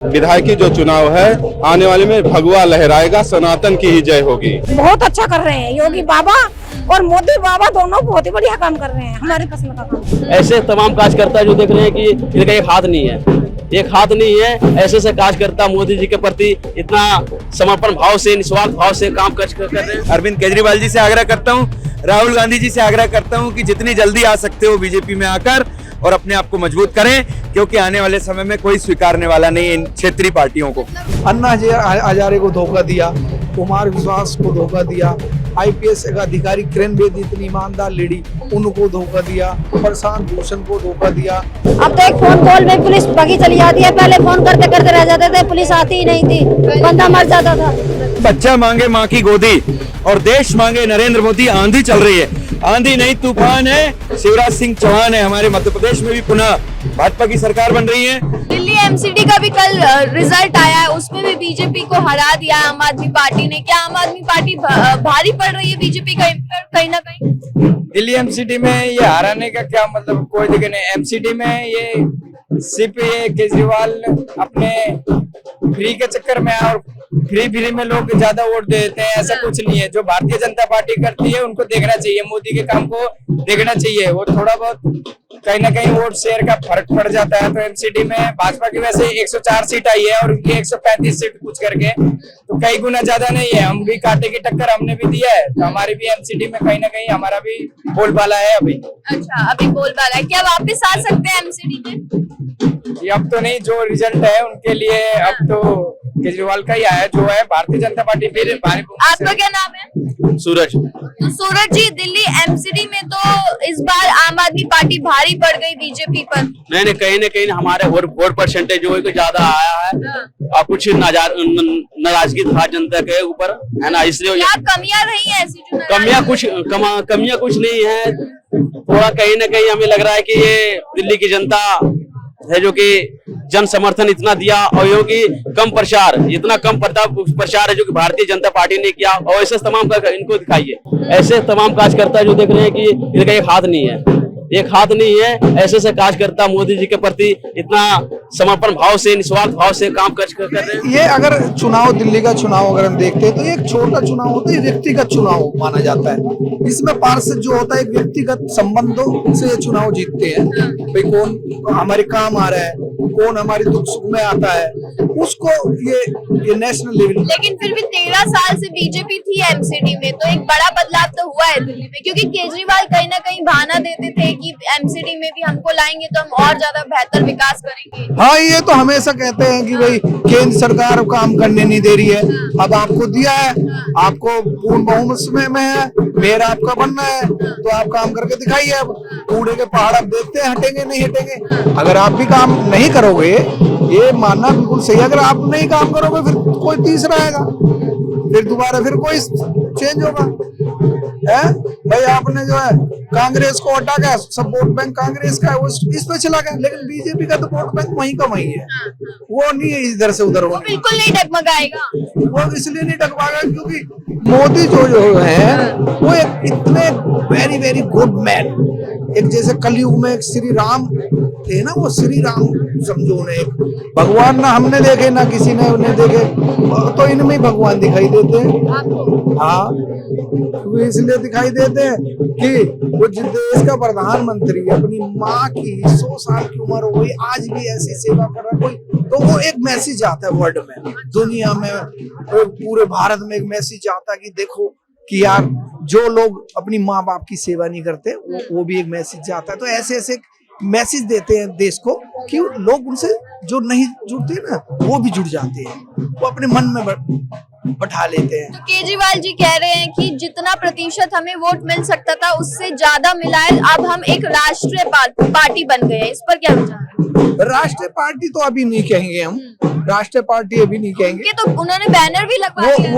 विधायकी जो चुनाव है आने वाले में भगवा लहराएगा, सनातन की ही जय होगी। बहुत अच्छा कर रहे हैं योगी बाबा और मोदी बाबा, दोनों बहुत ही बढ़िया काम कर रहे हैं, हमारे पसंद का काम। ऐसे तमाम कार्यकर्ता जो देख रहे हैं कि इनका एक हाथ नहीं है, एक हाथ नहीं है। ऐसे कार्यकर्ता मोदी जी के प्रति इतना समर्पण भाव से, निस्वार्थ भाव से काम कर रहे हैं। अरविंद केजरीवाल जी से आग्रह करता हूं, राहुल गांधी जी से आग्रह करता हूं कि जितनी जल्दी आ सकते हो बीजेपी में आकर और अपने आप को मजबूत करें, क्योंकि आने वाले समय में कोई स्वीकारने वाला नहीं इन क्षेत्रीय पार्टियों को। अन्ना हजारे को धोखा दिया, कुमार विश्वास को धोखा दिया, आईपीएस का अधिकारी किरण बेदी इतनी ईमानदार लेडी, उनको धोखा दिया, प्रशांत भूषण को धोखा दिया। अब तो एक फोन कॉल में पुलिस भगी चली जाती है, पहले फोन करते करते रह जाते थे, पुलिस आती ही नहीं थी, बंदा मर जाता था। बच्चा मांगे माँ की गोदी और देश मांगे नरेंद्र मोदी। आंधी चल रही है, आंधी नहीं तूफान है। शिवराज सिंह चौहान है, हमारे मध्य प्रदेश में भी पुनः भाजपा की सरकार बन रही है। दिल्ली एमसीडी का भी कल रिजल्ट आया है, उसमें भी बीजेपी को हरा दिया आम आदमी पार्टी ने। क्या आम आदमी पार्टी भारी पड़ रही है बीजेपी का कहीं ना कहीं? दिल्ली एमसीडी में ये हराने का क्या मतलब, कोई दिक्कत नहीं। एमसीडी में ये सिर्फ ये केजरीवाल अपने फ्री के चक्कर में और फ्री में लोग ज्यादा वोट देते हैं, ऐसा कुछ नहीं है। जो भारतीय जनता पार्टी करती है उनको देखना चाहिए, मोदी के काम को देखना चाहिए। वो थोड़ा बहुत कहीं ना कहीं वोट शेयर का फर्क पड़ जाता है। तो एमसीडी में भाजपा की वैसे 104 सीट आई है और उनकी 135 सीट कुछ करके, तो कई गुना ज्यादा नहीं है। हम भी कांटे की टक्कर हमने भी दिया है, तो हमारी भी एमसीडी में कहीं ना कहीं हमारा भी बोलबाला है अभी। अच्छा, अभी बोलबाला है। क्या वापस आ सकते हैं एमसीडी में? ये अब तो नहीं, जो रिजल्ट है उनके लिए अब तो केजरीवाल का ही आया, जो है भारतीय जनता पार्टी फिर भारी। आपका क्या नाम है? सूरज। तो सूरज जी, दिल्ली एमसीडी में तो इस बार आम आदमी पार्टी भारी पड़ गई बीजेपी पर। नहीं, कहीं ना कहीं हमारे वोट परसेंटेज जो है तो ज्यादा आया है और कुछ नाराजगी था जनता के ऊपर, है ना, इसलिए क्या कमियां रही हैं ऐसी? कमियां कुछ नहीं है। थोड़ा कहीं ना कहीं हमें लग रहा है कि ये दिल्ली की जनता है जो कि जन समर्थन इतना दिया और यो कि इतना कम प्रचार है जो कि भारतीय जनता पार्टी ने किया, और ऐसे तमाम इनको दिखाइए। ऐसे तमाम कार्यकर्ता जो देख रहे हैं कि इनका एक हाथ नहीं है, एक हाथ नहीं है। ऐसे कार्यकर्ता मोदी जी के प्रति इतना समर्पण भाव से, निस्वार्थ भाव से काम कर रहे हैं। ये अगर चुनाव, दिल्ली का चुनाव अगर हम देखते हैं तो एक छोटा चुनाव होता है, व्यक्तिगत चुनाव माना जाता है। इसमें पार्षद जो होता है एक व्यक्तिगत संबंधों से चुनाव जीतते हैं। भाई कौन हमारे काम आ रहा है, कौन हमारे दुख सुख में आता है, उसको ये नेशनल लेवल। लेकिन फिर भी 13 साल से बीजेपी थी एमसीडी में, तो एक बड़ा बदलाव तो हुआ है दिल्ली में, क्योंकि केजरीवाल कहीं ना कहीं बहाना देते थे कि एमसीडी में भी हमको लाएंगे तो हम और ज्यादा बेहतर विकास करेंगे। हाँ, ये तो हमेशा कहते हैं कि भाई केंद्र सरकार काम करने नहीं दे रही है। अब आपको दिया है, आपको पूर्ण बहुमत में है, मेयर आपका बनना है, तो आप काम करके दिखाइए। अब कूड़े के पहाड़ अब देखते हैं हटेंगे नहीं हटेंगे। अगर आप भी काम नहीं करोगे, ये मानना बिल्कुल सही है, अगर आप नहीं काम करोगे फिर कोई तीसरा आएगा, फिर दोबारा फिर कोई चेंज होगा। है भाई, आपने जो है कांग्रेस को हटा के सब वोट बैंक कांग्रेस का है, वो इस पे चला गया, लेकिन बीजेपी का तो वोट बैंक वहीं का वहीं है। वो नहीं है इधर से उधर, वो बिल्कुल नहीं डगमगाएगा। वो इसलिए नहीं डगमगाएगा क्योंकि मोदी जो है वो एक इतने वेरी वेरी गुड मैन, एक जैसे कलयुग में एक श्री राम थे ना, वो श्री राम समझो उन्हें भगवान ना हमने देखे ना किसी ने उन्हें देखे, तो इनमें ही भगवान दिखाई देते हैं। हाँ, तो इसलिए दिखाई देते हैं कि वो जिस देश का प्रधानमंत्री अपनी माँ की 100 साल की उम्र हो गई, आज भी ऐसी सेवा कर रहा है कोई, तो वो एक मैसेज आता है वर्ल्ड में, दुनिया में, पूरे भारत में एक मैसेज आता है कि देखो कि यार जो लोग अपनी माँ बाप की सेवा नहीं करते वो भी एक मैसेज आता है। तो ऐसे ऐसे मैसेज देते हैं देश को कि लोग उनसे जो नहीं जुड़ते ना वो भी जुड़ जाते हैं, वो अपने मन में बैठा लेते हैं। तो केजरीवाल जी कह रहे हैं कि जितना प्रतिशत हमें वोट मिल सकता था उससे ज्यादा मिला है, अब हम एक राष्ट्रीय पार्टी बन गए हैं। इस पर क्या विचार है? राष्ट्रीय पार्टी तो अभी नहीं कहेंगे हम, राष्ट्रीय पार्टी अभी नहीं कहेंगे। ये तो उन्होंने बैनर भी लगवा दिया।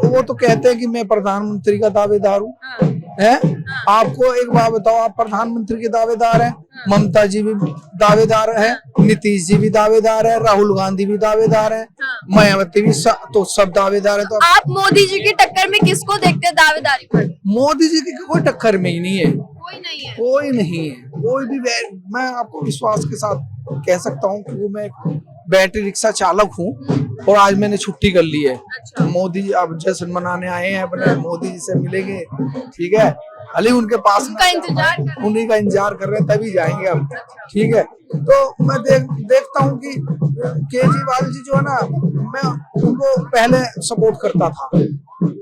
वो तो कहते हैं कि मैं प्रधानमंत्री का दावेदार हूँ। है, आपको एक बात बताओ, आप प्रधानमंत्री के दावेदार हैं, ममता जी भी दावेदार है, नीतीश जी भी दावेदार है, राहुल गांधी भी दावेदार है, मायावती भी, तो सब दावेदार है। तो आप मोदी जी की टक्कर में किसको देखते हैं दावेदारी पर? मोदी जी की कोई टक्कर में ही नहीं है, कोई नहीं है, कोई नहीं है, कोई भी। मैं आपको विश्वास के साथ कह सकता हूँ कि वो मैं बैटरी रिक्शा चालक हूँ और आज मैंने छुट्टी कर ली है। मोदी जी अब जश्न मनाने आए हैं, अपने मोदी जी से मिलेंगे, ठीक है। अली उनके पास उनका इंतजार कर रहे हैं। उन्हीं का इंतजार कर रहे हैं, तभी जाएंगे अब, ठीक है। तो मैं देखता हूँ कि केजरीवाल जी जो है ना, मैं उनको पहले सपोर्ट करता था,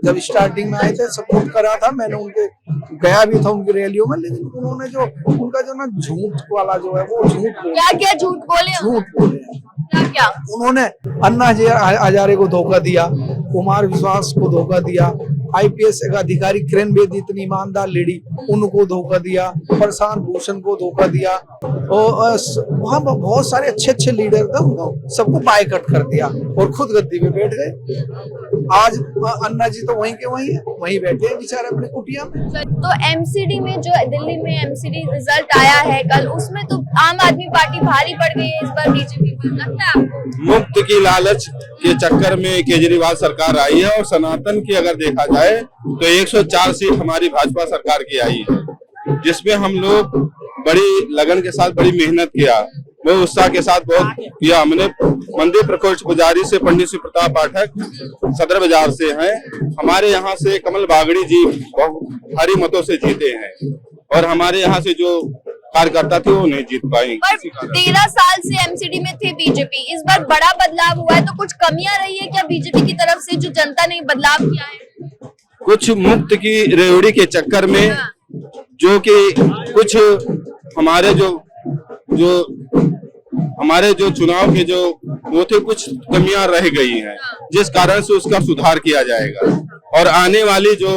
जब स्टार्टिंग में आए थे सपोर्ट करा था मैंने, उनके गया भी था उनकी रैलियों में, लेकिन उन्होंने जो उनका जो ना झूठ वाला जो है वो झूठ क्या झूठ बोले क्या उन्होंने अन्ना हजारे को धोखा दिया, कुमार विश्वास को धोखा दिया, आईपीएस का अधिकारी किरण बेदी इतनी ईमानदार लेडी उनको धोखा दिया, प्रशांत भूषण को धोखा दिया, और वहाँ बहुत सारे अच्छे लीडर थे, उनको सबको बायकट कर दिया और खुद गद्दी पे बैठ गए। आज अन्ना जी तो वहीं के वहीं है, वहीं बैठे हैं बेचारे अपनी कुटिया में। तो एमसीडी में जो दिल्ली में एमसीडी रिजल्ट आया है कल, उसमें तो आम आदमी पार्टी भारी पड़ गई है इस बार बीजेपी पर, लगता है आपको? मुफ्त की लालच के चक्कर में केजरीवाल सरकार आई है, और सनातन की अगर देखा जाए तो 104 सीट हमारी भाजपा सरकार की आई है, जिसमें हम लोग बड़ी लगन के साथ बड़ी मेहनत किया, वो उत्साह के साथ बहुत किया हमने। मंदिर प्रकोष्ठ पुजारी से पंडित श्री प्रताप पाठक सदर बाजार से हैं, हमारे यहाँ से कमल बागड़ी जी भारी मतों से जीते हैं, और हमारे यहाँ से जो कार्यकर्ता थे वो नहीं जीत पाए। पर 13 साल से एमसीडी में थे बीजेपी, इस बार बड़ा बदलाव हुआ है, तो कुछ कमियां रही है क्या बीजेपी की तरफ से जो जनता ने बदलाव किया है? कुछ मुफ्त की रेवड़ी के चक्कर में जो कि कुछ हमारे जो चुनाव के जो वो थे कुछ कमियां रह गई हैं, जिस कारण से उसका सुधार किया जाएगा, और आने वाली जो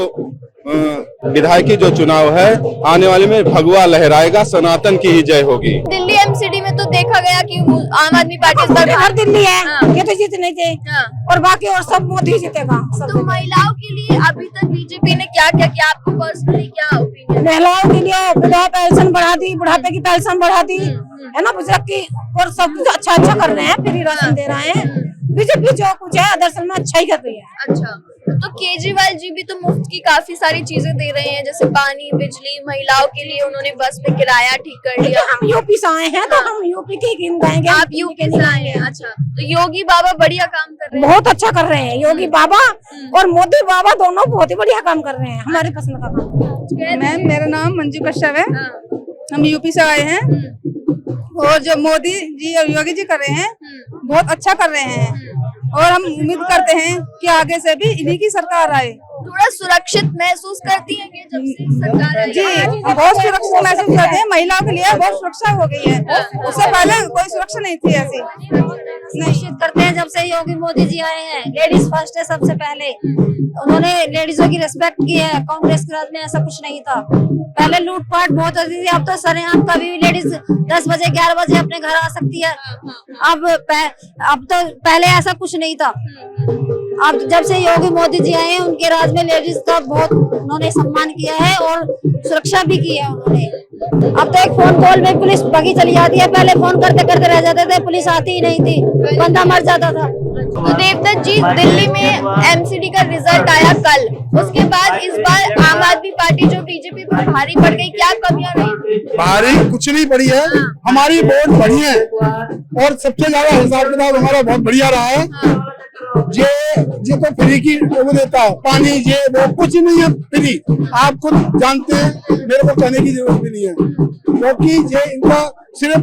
विधायकी जो चुनाव है आने वाले में भगवा लहराएगा, सनातन की ही जय होगी। दिल्ली एमसीडी में तो देखा गया कि आम आदमी पार्टी इस बार हर दिल्ली है, ये तो जीत नहीं थे, और बाकी और सब मोदी जीतेगा। तो महिलाओं के लिए अभी तक बीजेपी ने क्या क्या किया, आपको पर्सनली क्या ओपिनियन? महिलाओं के लिए विधवा पेंशन बढ़ा दी, बुढ़ापे की पेंशन बढ़ा दी है ना, बुजुर्ग की, और सब कुछ अच्छा कर रहे हैं, फ्री राशन दे रहे हैं। बीजेपी जो कुछ है दरअसल में अच्छा ही कर रही है। अच्छा, तो केजरीवाल जी भी तो मुफ्त की काफी सारी चीजें दे रहे हैं, जैसे पानी, बिजली, महिलाओं के लिए उन्होंने बस पे किराया ठीक कर लिया। हम यूपी से आए हैं, तो हम यूपी के ही गाएंगे। आप यूपी से आए हैं? अच्छा, तो योगी बाबा बढ़िया काम कर रहे हैं, बहुत अच्छा कर रहे हैं योगी बाबा, और मोदी बाबा दोनों बहुत ही बढ़िया काम कर रहे हैं, हमारे पसंद का काम। मैम मेरा नाम मंजू कश्यप है, हम यूपी से आए हैं, और जो मोदी जी और योगी जी कर रहे हैं बहुत अच्छा कर रहे हैं, और हम उम्मीद करते हैं कि आगे से भी इन्हीं की सरकार आए। थोड़ा सुरक्षित महसूस करती हैं कि जब से सरकार आई जी है? बहुत सुरक्षित महसूस करते हैं, महिलाओं के लिए बहुत सुरक्षा हो गई है, उससे पहले कोई सुरक्षा नहीं थी ऐसी। निश्चित करते हैं जब से योगी मोदी जी आए हैं, लेडीज फर्स्ट है सबसे पहले, उन्होंने लेडीजों की रिस्पेक्ट की है। कांग्रेस के राज में ऐसा कुछ नहीं था, पहले लूटपाट बहुत होती थी, अब तो सरेआम कभी भी लेडीज 10 बजे 11 बजे अपने घर आ सकती है। अब तो पहले ऐसा कुछ नहीं था, अब जब से योगी मोदी जी आए हैं उनके राज में लेडीज का बहुत उन्होंने सम्मान किया है और सुरक्षा भी की है उन्होंने। अब तो एक फोन कॉल में पुलिस भागी चली जाती है, पहले फोन करते करते रह जाते थे, पुलिस आती ही नहीं थी, बंदा मर जाता था। तो देवदत्त जी, दिल्ली में एमसीडी का रिजल्ट आया कल, उसके बाद इस बार आम आदमी पार्टी जो बीजेपी पर भारी पड़ गई, क्या कमियां रही? भारी कुछ नहीं पड़ी है, हमारी बहुत बढ़िया है, और सबसे ज्यादा हिसाब किताब हमारा बहुत बढ़िया रहा है। ये तो फ्री की वो देता है, पानी ये वो कुछ नहीं है फ्री, आप खुद जानते हैं, मेरे को कहने की जरूरत भी नहीं है, क्योंकि ये इनका सिर्फ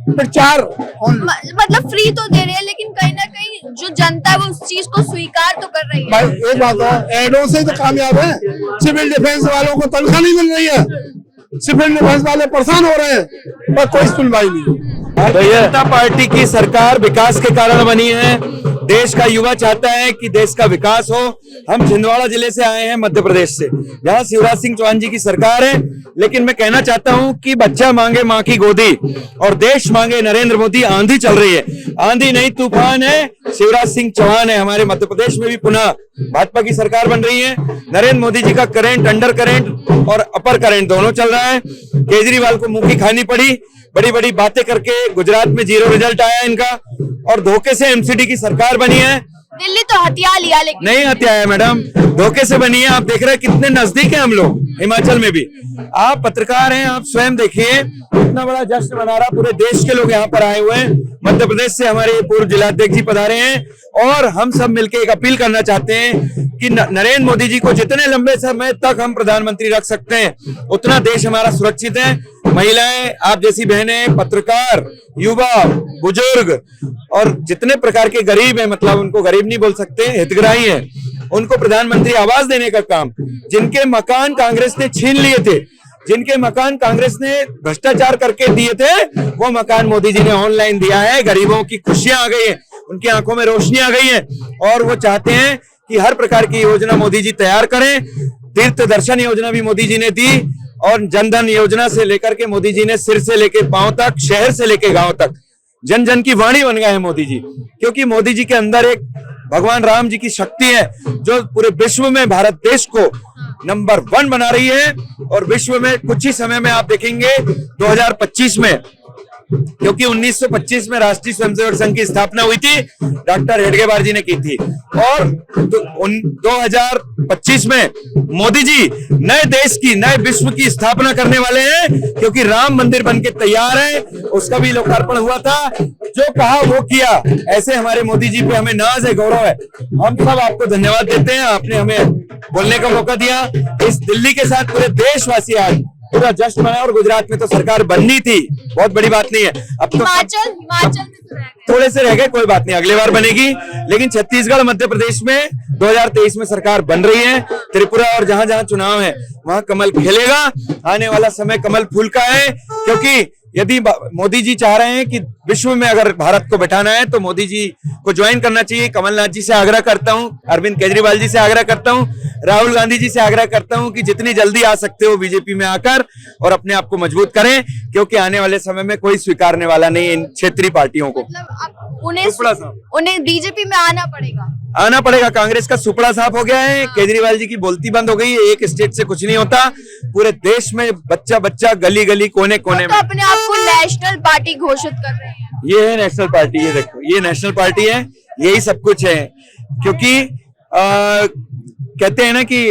प्रचार। मतलब फ्री तो दे रहे हैं, लेकिन कहीं ना कहीं जो जनता है वो उस चीज को स्वीकार तो कर रही है। भाई एक बात है, एडों से तो कामयाब है, सिविल डिफेंस वालों को तनख्वाह नहीं मिल रही है, सिविल डिफेंस वाले परेशान हो रहे हैं, पर कोई सुनवाई नहीं। जनता पार्टी की सरकार विकास के कारण बनी है, देश का युवा चाहता है कि देश का विकास हो। हम छिंदवाड़ा जिले से आए हैं, मध्य प्रदेश से, जहां शिवराज सिंह चौहान जी की सरकार है, लेकिन मैं कहना चाहता हूं कि बच्चा मांगे मां की गोदी और देश मांगे नरेंद्र मोदी। आंधी चल रही है, आंधी नहीं तूफान है, शिवराज सिंह चौहान है। हमारे मध्य प्रदेश में भी पुनः भाजपा की सरकार बन रही है, नरेंद्र मोदी जी का करंट, अंडर करंट और अपर करंट दोनों चल रहा है। केजरीवाल को मुंह की खानी पड़ी, बड़ी बड़ी बातें करके गुजरात में 0 रिजल्ट आया इनका, और धोखे से एमसीडी की सरकार बनी है। दिल्ली तो हथिया लिया, लेकिन नहीं हथिया है मैडम, धोखे से बनी है। आप देख रहे हैं कितने नजदीक है हम लोग, हिमाचल में भी। आप पत्रकार हैं, आप स्वयं देखिए इतना बड़ा जश्न मना रहा, पूरे देश के लोग यहाँ पर आए हुए हैं। मध्य प्रदेश से हमारे पूर्व जिलाध्यक्ष जी पधारे हैं और हम सब मिलकर एक अपील करना चाहते हैं कि नरेंद्र मोदी जी को जितने लंबे समय तक हम प्रधानमंत्री रख सकते हैं उतना देश हमारा सुरक्षित है। महिलाएं, आप जैसी बहनें, पत्रकार, युवा, बुजुर्ग और जितने प्रकार के गरीब हैं, मतलब उनको गरीब नहीं बोल सकते, हितग्राही हैं, उनको प्रधानमंत्री आवास देने का काम, जिनके मकान कांग्रेस ने छीन लिए थे, जिनके मकान कांग्रेस ने भ्रष्टाचार करके दिए थे, वो मकान मोदी जी ने ऑनलाइन दिया है। गरीबों की खुशियां आ गई है, उनकी आंखों में रोशनी आ गई है और वो चाहते हैं कि हर प्रकार की योजना मोदी जी तैयार करें। तीर्थ दर्शन योजना भी मोदी जी ने दी और जनधन योजना से लेकर के मोदी जी ने सिर से लेके पांव तक, शहर से लेके गांव तक जन जन की वाणी बन गए हैं मोदी जी, क्योंकि मोदी जी के अंदर एक भगवान राम जी की शक्ति है जो पूरे विश्व में भारत देश को नंबर 1 बना रही है। और विश्व में कुछ ही समय में आप देखेंगे 2025 में, क्योंकि 1925 में राष्ट्रीय स्वयंसेवक संघ की स्थापना हुई थी, डॉक्टर हेडगेवार जी ने की थी, और 2025 में मोदी जी नए देश की, नए विश्व की स्थापना करने वाले हैं, क्योंकि राम मंदिर बनके तैयार है। उसका भी लोकार्पण हुआ था, जो कहा वो किया। ऐसे हमारे मोदी जी पे हमें नाज है, गौरव है। हम सब आपको धन्यवाद देते हैं, आपने हमें बोलने का मौका दिया। इस दिल्ली के साथ पूरे देशवासी आज पूरा जश्न मनाया और गुजरात में तो सरकार बननी थी, बहुत बड़ी बात नहीं है। अब तो हिमाचल में तो रह गए। थोड़े से रह गए, कोई बात नहीं, अगली बार बनेगी। लेकिन छत्तीसगढ़, मध्य प्रदेश में 2023 में सरकार बन रही है। त्रिपुरा और जहां जहां चुनाव है वहां कमल खिलेगा। आने वाला समय कमल फूल का है, क्योंकि यदि मोदी जी चाह रहे हैं कि विश्व में अगर भारत को बैठाना है तो मोदी जी को ज्वाइन करना चाहिए। कमलनाथ जी से आग्रह करता हूं, अरविंद केजरीवाल जी से आग्रह करता हूं, राहुल गांधी जी से आग्रह करता हूं कि जितनी जल्दी आ सकते हो बीजेपी में आकर और अपने आप को मजबूत करें, क्योंकि आने वाले समय में कोई स्वीकारने वाला नहीं इन क्षेत्रीय पार्टियों को। मतलब उन्हें बीजेपी में आना पड़ेगा। कांग्रेस का सुपड़ा साफ हो गया है, केजरीवाल जी की बोलती बंद हो गई है। एक स्टेट से कुछ नहीं होता, पूरे देश में बच्चा बच्चा, गली गली, कोने कोने में अपने आप को नेशनल पार्टी घोषित कर रहे हैं। ये है नेशनल पार्टी, ये देखो, ये नेशनल पार्टी है, यही सब कुछ है। क्योंकि कहते हैं ना कि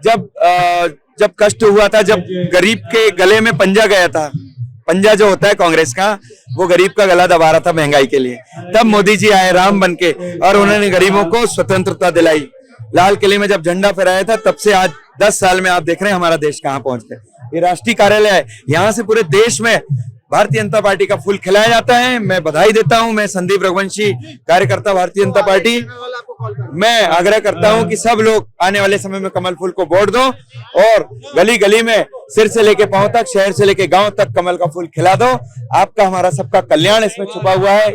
जब कष्ट हुआ था, जब गरीब के गले में पंजा गया था, पंजा जो होता है कांग्रेस का, वो गरीब का गला दबा रहा था महंगाई के लिए, तब मोदी जी आए राम बनके और उन्होंने गरीबों को स्वतंत्रता दिलाई। लाल किले में जब झंडा फहराया था, तब से आज 10 साल में आप देख रहे हैं हमारा देश कहाँ पहुंच गया। ये राष्ट्रीय कार्यालय है, यहाँ से पूरे देश में भारतीय जनता पार्टी का फूल खिलाया जाता है। मैं बधाई देता हूं, मैं संदीप रघुवंशी, कार्यकर्ता भारतीय जनता पार्टी, मैं आग्रह करता हूं कि सब लोग आने वाले समय में कमल फूल को वोट दो और गली गली में, सिर से लेके पांव तक, शहर से लेके गांव तक कमल का फूल खिला दो। आपका, हमारा सबका कल्याण इसमें छुपा हुआ है।